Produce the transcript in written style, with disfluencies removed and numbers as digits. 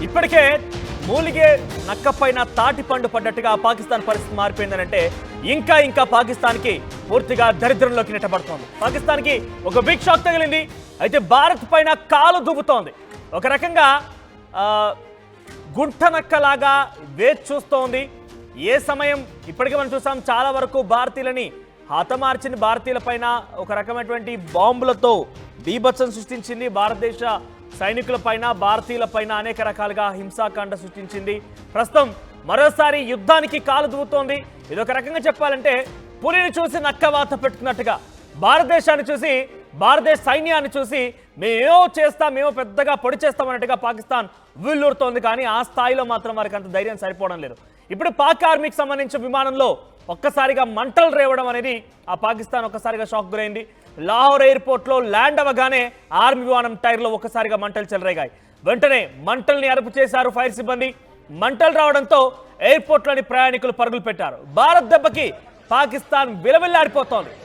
ఇప్పటికే మూలిగే నక్కపైన తాటి పండు పడ్డట్టుగా పాకిస్తాన్ పరిస్థితి మారిపోయిందనంటే ఇంకా పాకిస్తాన్కి పూర్తిగా దరిద్రంలోకి నెట్టబడుతోంది. పాకిస్తాన్కి ఒక బిగ్ షాక్ తగిలింది. అయితే భారత్ పైన కాలు దువ్వుతోంది. ఒక రకంగా గుంట నక్కలాగా వేచి చూస్తోంది. ఏ సమయం ఇప్పటికే మనం చూసాం, చాలా వరకు భారతీయులని హతమార్చిన భారతీయుల పైన ఒక రకమైనటువంటి బాంబులతో బీభత్సం సృష్టించింది. భారతదేశ సైనికుల పైన, భారతీయుల పైన అనేక రకాలుగా హింసాకాండ సృష్టించింది. ప్రస్తుతం మరోసారి యుద్ధానికి కాలు దువ్వుతోంది. ఇదొక రకంగా చెప్పాలంటే పులిని చూసి నక్కవాత పెట్టుకున్నట్టుగా భారతదేశాన్ని చూసి, భారతదేశ సైన్యాన్ని చూసి మేమేమో చేస్తాం, మేము పెద్దగా పొడి చేస్తామన్నట్టుగా పాకిస్తాన్ వీళ్ళూరుతోంది. కానీ ఆ స్థాయిలో మాత్రం వారికి అంత ధైర్యం సరిపోవడం లేదు. ఇప్పుడు పాక్ ఆర్మీకి సంబంధించిన విమానంలో ఒక్కసారిగా మంటలు రేవడం అనేది ఆ పాకిస్తాన్ ఒక్కసారిగా షాక్ గురైంది. లాహోర్ ఎయిర్పోర్ట్లో ల్యాండ్ అవ్వగానే ఆర్మీ విమానం టైర్లో ఒక్కసారిగా మంటలు చెలరేగాయి. వెంటనే మంటల్ని అదుపు చేశారు ఫైర్ సిబ్బంది. మంటలు రావడంతో ఎయిర్పోర్ట్లోని ప్రయాణికులు పరుగులు పెట్టారు. భారత్ దెబ్బకి పాకిస్తాన్ విలవిల్లాడిపోతోంది.